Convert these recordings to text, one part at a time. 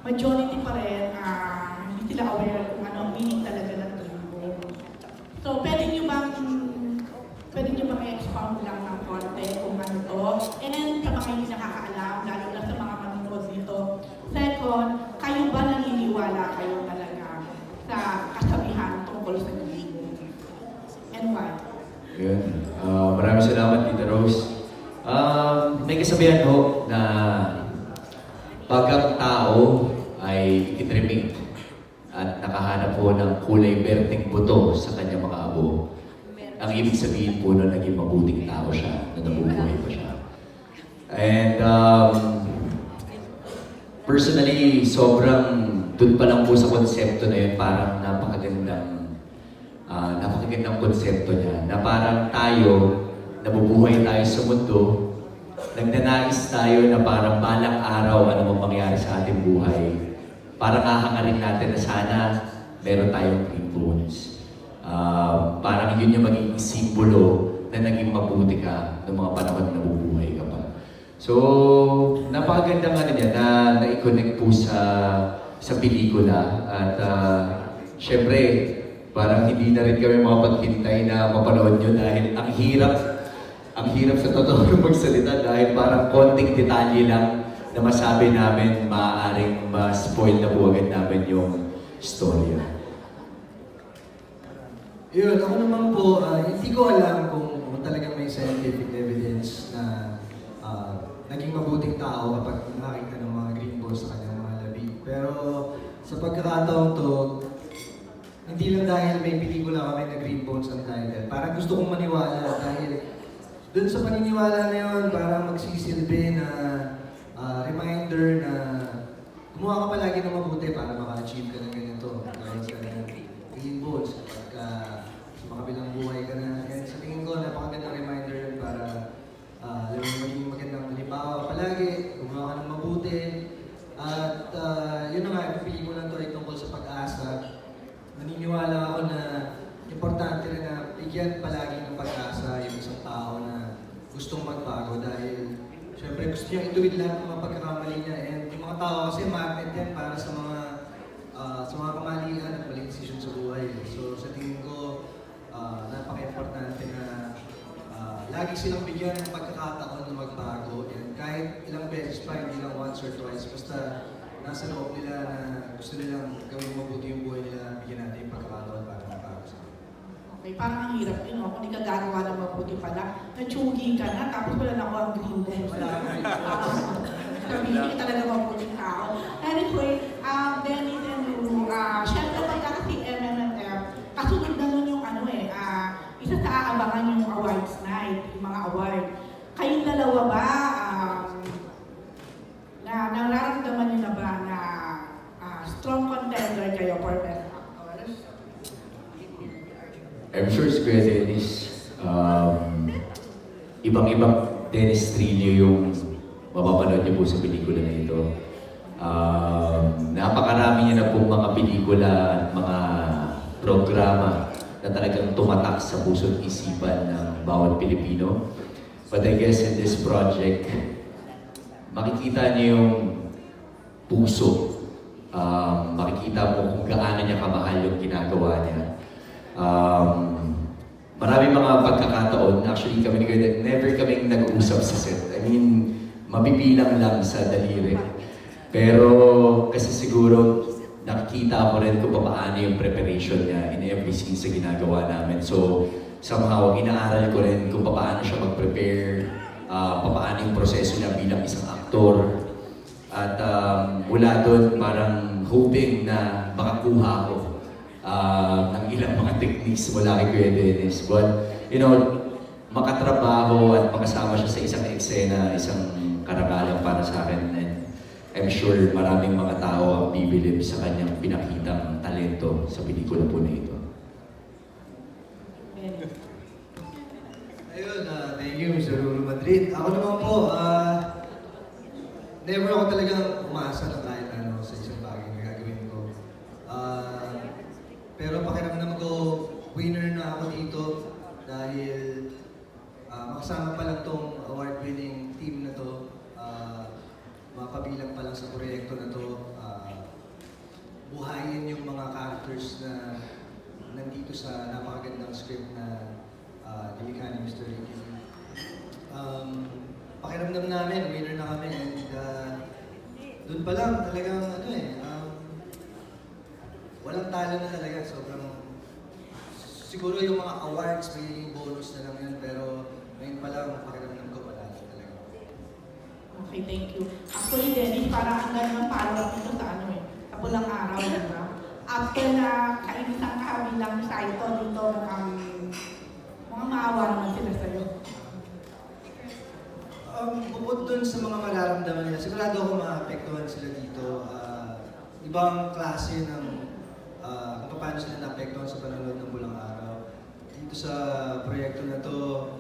majority pa rin, hindi sila aware kung ano ang meaning talaga ng limbo. So, pwede nyo bang i-expound lang ng konti kung ano to? And then, sa mga hindi nakakaalam, lalo na sa mga manonood dito. Second, kayo ba naniniwala kayo talaga sa kasabihan tungkol sa limbo? And why? Yun. Maraming salamat, Tita Rose. May kasabihan ho na pag ang tao ay ikinremate at nakahanap po ng kulay berting buto sa kanyang mga abo, ang ibig sabihin po na naging mabuting tao siya, na nabubuhay pa siya. And personally, sobrang dun pa lang po sa konsepto na yun, parang napakagandang konsepto niya, na parang tayo, nabubuhay tayo sa mundo, nagnanais tayo na parang balang araw ano mang mangyari sa ating buhay, parang hahangarin natin na sana meron tayong green bones. Parang yun yung magiging simbolo na naging mabuti ka ng mga panahon na nabubuhay ka pa. So, napakaganda nga niya na na-connect po sa pelikula at syempre, parang hindi na rin kami mapaghintay na mapanood nyo dahil ang hirap sa totoo magsalita dahil parang konting detalye lang na masabi namin, maaaring ma-spoil na po agad namin yung storya. Yun, ako naman po, hindi ko alam kung talagang may scientific evidence na naging mabuting tao kapag nakakita ng mga green balls sa kanyang mga labi. Pero sa pagkakataon to, hindi lang dahil may pelikula kami na Green Bones ang title. Parang gusto kong maniwala dahil dun sa paniniwala na yun, parang magsisilbi na reminder na gumawa ka palagi ng mabuti para maka-achieve ka ng ganito. Dahil sa Green Bones, kapag sa makabilang buhay ka na. And sa tingin ko, napakagandang reminder yun para maging magandang halimbawa palagi, gumawa ka ng mabuti. At yun na nga, yung pelikula to ay tungkol sa pag-asa. Naniniwala ako na importante rin na bigyan palagi ng pag-asa yung isang tao na gustong magbago dahil syempre gusto niya ituwid lahat ng mga pagkakamali niya and yung mga tao kasi magnet yan para sa mga kamalian at maling desisyon sa buhay. So sa tingin ko, napaka-importante na lagi silang bigyan ng pagkakataon na magbago and kahit ilang beses pa, hindi lang once or twice, basta nasa loob nila na gusto nilang gawin mabuti yung buhay nila, bigyan natin yung pagkakataon para magbago sa kanila. Okay, parang ang hirap yun, no? Kung hindi ka gagawa ng mabuti pala, natsugi ka na, tapos wala na ako ang green bones. Sabi, hindi ka talaga mabuting tao. Anyway, Dennis and Lulu, syempre pagka kasi MMFF, kasunod na nun yung isa sa aabangan yung awards night, yung mga award. Kayong dalawa ba, nararamdaman niyo na ba na strong contender kayo for Best Actors? I'm sure si Kuya Dennis, ibang-ibang Dennis Trillo yung mapapanood niyo po sa pelikula na ito. Napakarami niya na pong mga pelikula at mga programa na talagang tumatak sa puso't isipan ng bawat Pilipino. But I guess in this project, makikita niyo yung puso. Makikita mo kung gaano niya kamahal yung ginagawa niya. Maraming mga pagkakataon, actually kami never kaming nag-uusap sa set. I mean, mabibilang lang sa daliri. Pero kasi siguro nakikita ko rin kung paano yung preparation niya in every scene sa ginagawa namin. So somehow, inaaral ko rin kung paano siya mag-prepare, paano yung proseso niya bilang isang aktor. At mula doon, parang hoping na makakuha ko ng ilang mga techniques mula kay Kuya Dennis. But, you know, makatrabaho at makasama siya sa isang eksena, isang karangalan para sa akin. And I'm sure maraming mga tao ang bibilib sa kanyang pinakitang talento sa pelikula po na ito. Ayun, thank you, Mr. Ruru Madrid. Ako naman po, never ako talagang umasa na kahit ano sa isang bagay na gagawin ko. Pero pakiramdam ko, winner na ako dito dahil makasama pa lang tong award-winning team na to. Makabilang pa lang sa proyekto na to. Doon pa lang, talagang walang talo na talaga. Sobrang, siguro yung mga awards, may bonus na lang yun, pero ngayon pa lang, pakiramdam ko panalo talaga. Okay, thank you. Actually, Dennis, parang ang ganda ng follow-up dito sa sa pulang araw, di ba? After na kainisang kahabilang Saito dito, mga maawa naman sila sa'yo. Bukod dun sa mga mararamdaman nila, sigurado ako maapektuhan sila dito. Ibang klase ng kung paano sila naapektuhan sa panonood ng Pulang Araw. Dito sa proyekto na to,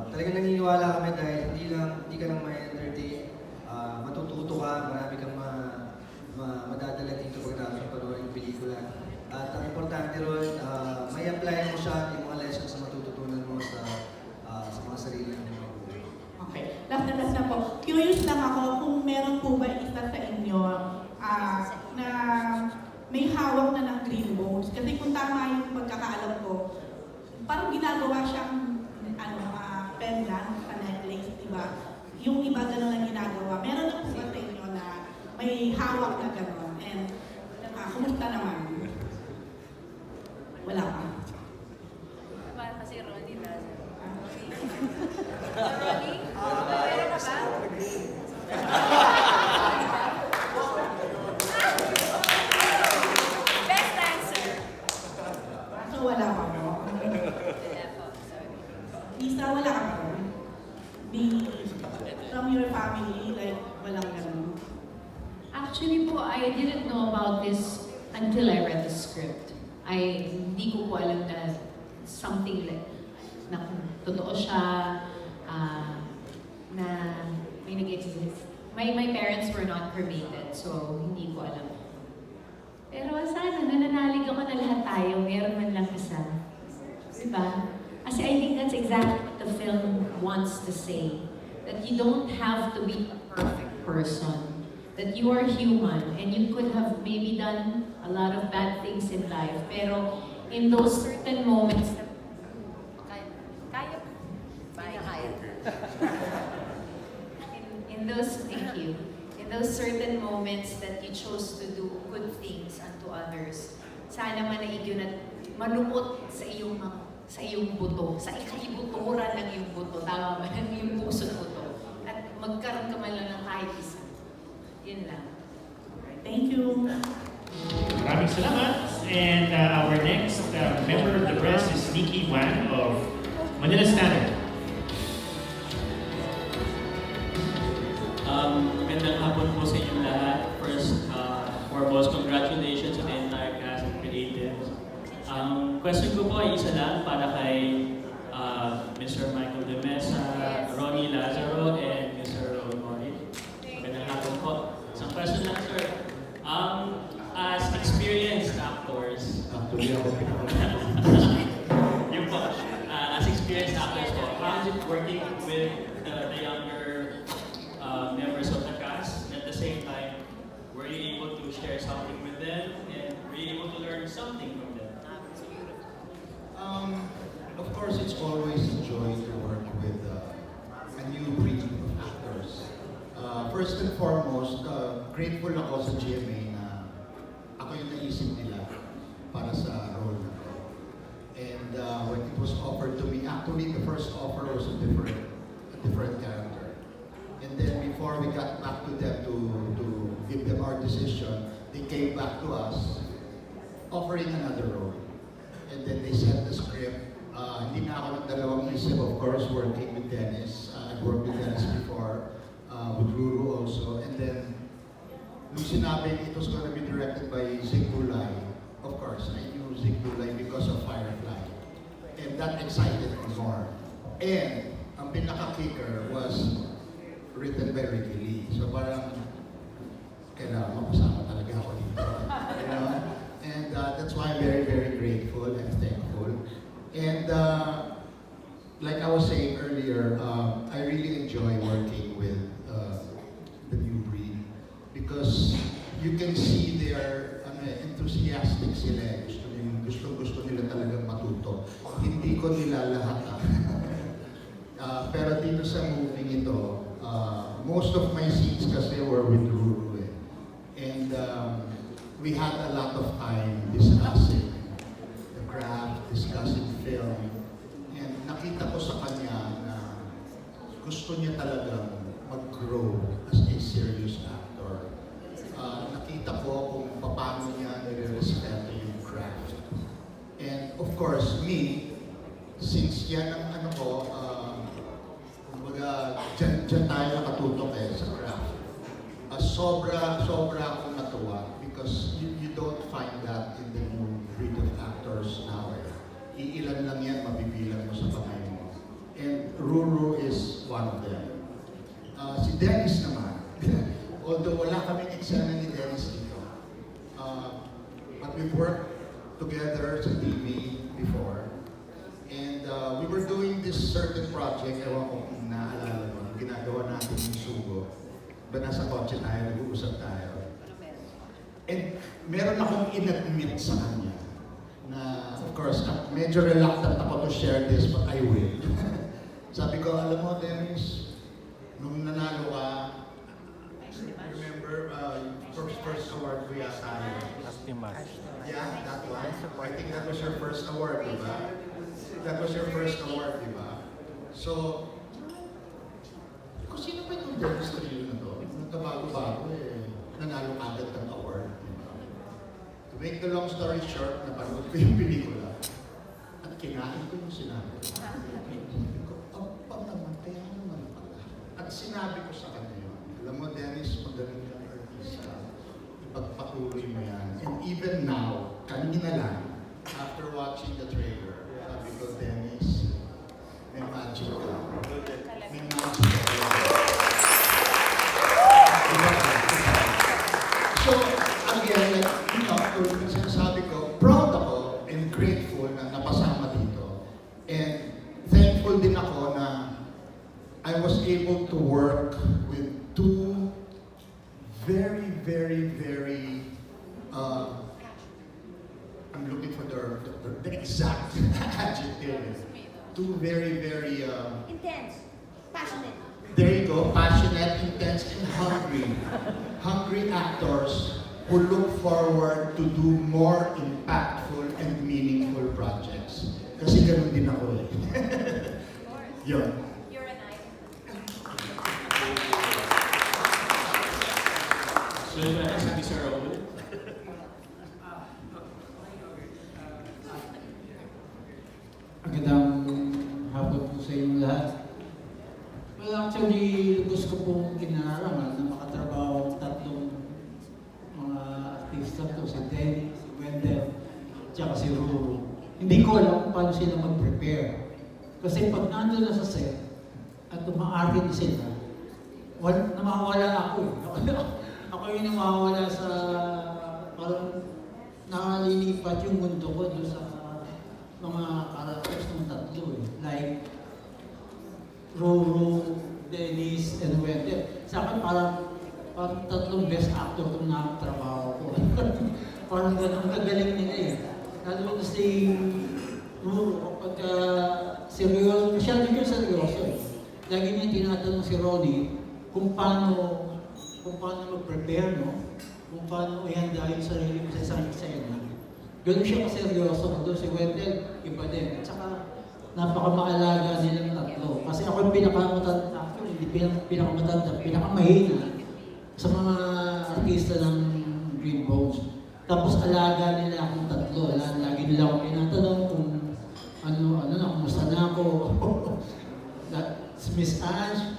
talagang naniniwala kami dahil hindi ka lang ma-entertain, matututo ka, marami kang madadala dito pagkatapos ng panonood ng pelikula. At ang importante ron, may apply mo siya, yung mga lessons na matututunan mo sa mga sarili mo. Okay. Last na po. Curious lang ako kung meron po ba isa sa inyo na may hawak na ng green bones. Kasi kung tama yung pagkakaalam ko, parang ginagawa siyang pendant sa necklace, di ba? Yung iba gano'n lang ginagawa. Meron na po ba sa inyo na may hawak na gano'n? And kumusta naman? Wala pa. Para kasi Ronnie Lazaro. Ronnie? Meron ka ba? Best answer. So wala pa po. Wala po, sorry. Lisa, wala ka po. From your family, like, walang gano'n. Actually po, I didn't know about this until I read the script. Hindi ko po alam na something like, na totoo siya, na may nag-exist. My parents were not cremated, so hindi ko alam. Pero sana, nananalig ako na lahat tayo, meron man lang isa. Diba? Kasi I think that's exactly what the film wants to say. That you don't have to be a perfect person. That you are human and you could have maybe done a lot of bad things in life. Pero in those certain moments, Kaya. Kaya. in those, thank you, in those certain moments that you chose to do good things unto others, sana manaigyo na malumot sa iyong buto, sa ikaibuturan ng iyong buto, tama ba? Yung puso't buto. At magkaroon ka man lang ng kahit isa. Yun lang. Thank you. Maraming salamat. And our next member of the press is Nikki Wan of Manila Standard. Magandang hapon po sa inyong lahat. First, foremost, congratulations to the entire cast and creatives. Question ko po ay isa lang para kay Mr. Michael De Mesa, Ronnie Lazaro, and Mr. Omori. Magandang hapon po. Isang question lang, sir. As experienced actors, yun po, as experienced actors po, how is it working with the younger members of the cast? At the same time, were you able to share something with them and were you able to learn something from them? Of course, it's always a joy to work with a new breed of actors. First and foremost, grateful ako sa GMA na ako yung naisip nila para sa role na to. And when it was offered to me, actually the first offer was a different character. And then before we got back to them to give them our decision, they came back to us offering another role. And then they sent the script. Hindi na ako nagdalawang isip, of course, working with Dennis. I've worked with Dennis before, with Ruru also. And then, nung sinabi it was going to be directed by Zig Dulay, of course, I knew Zig Dulay because of Firefly. And that excited me more. And, ang pinaka-kicker was written by Ricky Lee. So parang, kailangan mapasama talaga ako dito. You know? And that's why I'm very, very grateful and thankful. And like I was saying earlier, I really enjoy working with the new breed because you can see they are enthusiastic sila. Gusto nila talagang matuto. Hindi ko nilalahat. Pero dito sa movie ito, most of my scenes kasi were with Ruru. we had a lot of time discussing the craft, discussing film, and nakita ko sa kanya na gusto niya talagang mag-grow as a serious actor. Nakita ko kung paano niya nire-respeto yung craft. And of course, me, since yan ang ano ko, kumbaga, dyan tayo nakatutok sa craft. Sobra akong natuwa because you don't find that in the new breed of actors now. Iilan lang yan, mabibilang mo sa kamay mo. And Ruru is one of them. Si Dennis naman, although wala kaming eksena ni Dennis dito, but we've worked together sa TV before. And we were doing this certain project, ewan ko kung naalala mo, ginagawa natin yung Sugo. Ba nasa kotse tayo, nag-uusap tayo. And meron akong in-admit sa kanya na, of course, medyo reluctant ako to share this, but I will. Sabi ko, alam mo, Dennis, nung nanalo ka, remember, first award ko yata tayo. Yeah, that one. I think that was your first award, di ba? That was your first award, di ba? So, kung sino ba itong Dennis Trillo na to? Nagkabago-bago nanalo agad ng award, di ba? To make the long story short, napanood ko yung pelikula at kinain ko yung sinabi. Kaya naman pala. At sinabi ko sa kanya yun, alam mo Dennis, magaling kang artista, ipagpatuloy mo yan. And even now, kanina lang, after watching the trailer, sabi ko, Dennis, may magic ka. May magic ka. So, again, like, sinasabi ko, proud ako and grateful na napasama dito. And thankful din ako na I was able to work with two very, I'm looking for the exact adjective. Two very, Intense. Passionate. there you go, passionate, intense, and hungry actors who look forward to do more impactful and meaningful projects. Kasi ganun din ako eh. Yun. You're an icon. So, si Sir Raul. Magandang hapon po sa inyong lahat. Well, actually, gusto ko pong kinaraman na makatrabaho ang tatlong mga artista to, si Denny, si Wendell, tsaka si Ruru. Hindi ko alam kung paano sila mag-prepare. Kasi pag nandun na sa set at umaarte na sila, namawala ako eh. Ako yung namawala sa, parang nakalilipat yung mundo ko doon sa mga characters ng tatlo eh. Like, Ruru, Dennis, and Wendell. Sa akin parang tatlong best actor kung nakatrabaho ko. Parang ganun, kagaling nila eh. Lalo na si Ruru, kapag seryoso, masyado yung seryoso eh. Lagi niya tinatanong si Ronnie kung paano mag-prepare, no? Kung paano ihanda yung sarili mo sa isang eksena. Ganun siya kaseryoso. Doon si Wendell, iba din. At saka, napakamaalaga nilang tatlo. Kasi ako yung pinakamatanda, hindi pinakamatanda, pinakamahina sa mga artista ng Green Bones. Tapos alaga nila akong tatlo. Lagi nila akong tinatanong kung kumusta na ako. Si Miss Ange,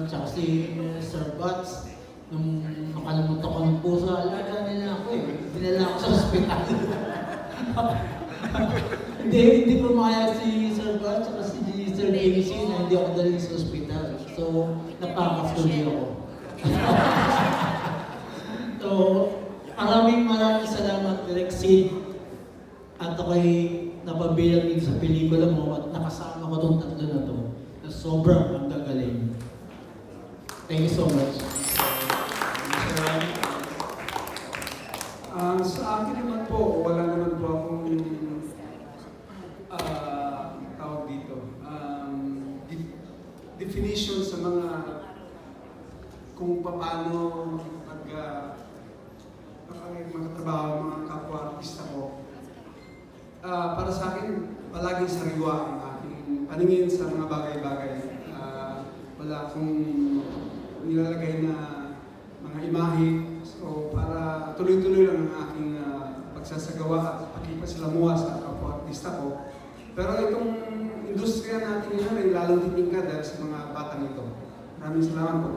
tsaka si Sir Butts, nung makalimutan ko ng puso, alaga nila ako eh. Dinala ako sa hospital. Hindi pumayag si Sir Butts at si Sir ABC na hindi ako dalhin sa hospital. So, napakasuli ako. So, maraming salamat, Direk Sid. At ako'y napabilang din sa pelikula mo at nakasama ko itong tatlo na to. Na sobrang ang gagaling. Thank you so much. Sa akin naman po, wala naman po akong tawag dito. Definition sa mga kung paano mga paningin sa mga bagay-bagay. Wala akong nilalagay na mga imahe. So para tuloy-tuloy lang ang aking pagsasagawa at pakipasilamuha sa kapwa-artista ko. Pero itong industriya natin ngayon ay lalong titingkad dahil sa mga batang ito. Maraming salamat po.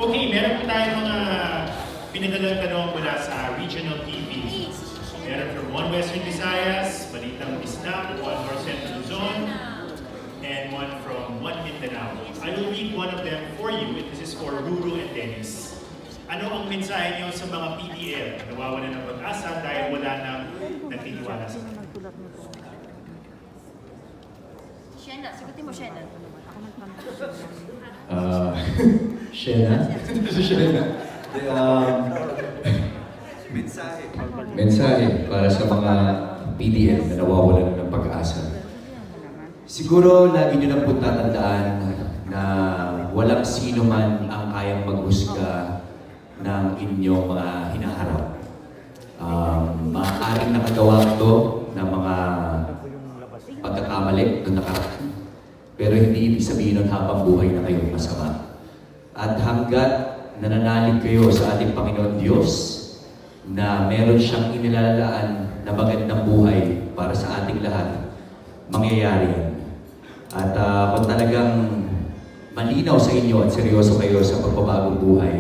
Okay, meron po tayong mga pinadalang tanong mula sa regional TV. Meron from One Western Visayas, Balitang Bisnang, One North Central Luzon, and one from One Mindanao. I will read one of them for you. This is for Ruru and Dennis. Ano ang mensahe niyo sa mga PDL na nawawalan ng pag-asa dahil wala nang nagtitiwala sa kanila? Shena, sagutin mo, Shena. Shena? Mensahe para sa mga PDL na nawawalan ng pag-asa. Siguro lagi nyo na po tatandaan na walang sino man ang kayang maghusga ng inyong mga hinaharap. Maaaring nakagawa ito ng mga pagkakamali na nakaraan. Pero hindi ibig sabihin nun habang buhay na kayo masama. At hanggat nananalig kayo sa ating Panginoon Diyos na meron siyang inilalaan na magandang buhay para sa ating lahat, mangyayari yan. At kung talagang malinaw sa inyo at seryoso kayo sa pagbabagong buhay,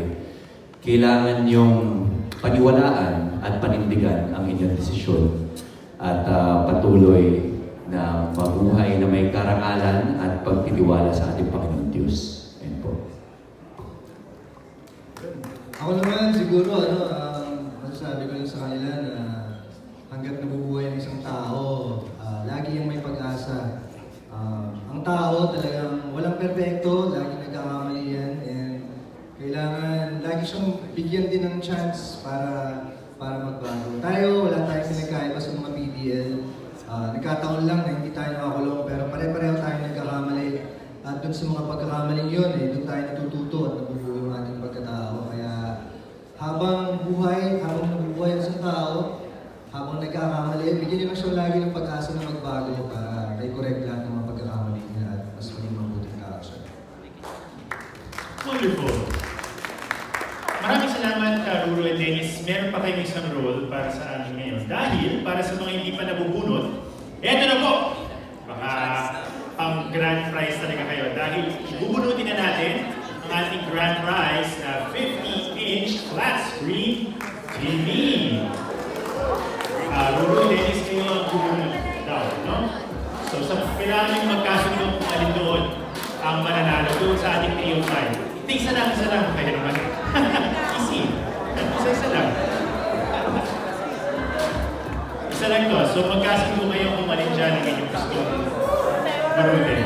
kailangan niyong paniwalaan at panindigan ang inyong desisyon at patuloy na mabuhay na may karangalan at pagtitiwala sa ating Panginoon Diyos. Ayan po. Ako naman siguro, masasabi ko lang sa kanila na hanggat nabubuhay ang isang tao, lagi yung may pag-asa. Ang tao talagang walang perpekto, lagi nagkakamali yan, and kailangan lagi siyang bigyan din ng chance para magbago. Tayo, wala tayong pinagkaiba sa mga PDL. Nagkataon lang na hindi tayo nakakulong, pero pare-pareho tayo nagkakamali. At dun sa mga pagkakamaling yun, doon tayo natututo at nabubuhay yung ating pagkatao. Kaya habang nabubuhay ang isang tao, habang nagkakamali, bigyan nyo lang siya lagi ng pag-asa na magbago para i-correct lahat ng mga pagkakamali niya at mas maging mabuting tao siya. Wonderful. Maraming salamat, Ruru and Dennis. Meron pa kayong isang role para sa amin ngayon. Dahil, para sa mga hindi pa nabubunot, eto na po! Baka ang grand prize talaga kayo. Dahil ibubunutin na natin ang ating grand prize na 50-inch flat screen TV. Ruru and Dennis, kayo ang bubunot daw, no? So, kailangan yung magkasundo kung alin doon ang mananalo doon sa ating 305. Isa lang, kaya naman. Easy. Isa lang. Isa lang to. So magkasundo kayo kung alin dyan ang inyong gusto. Marutin.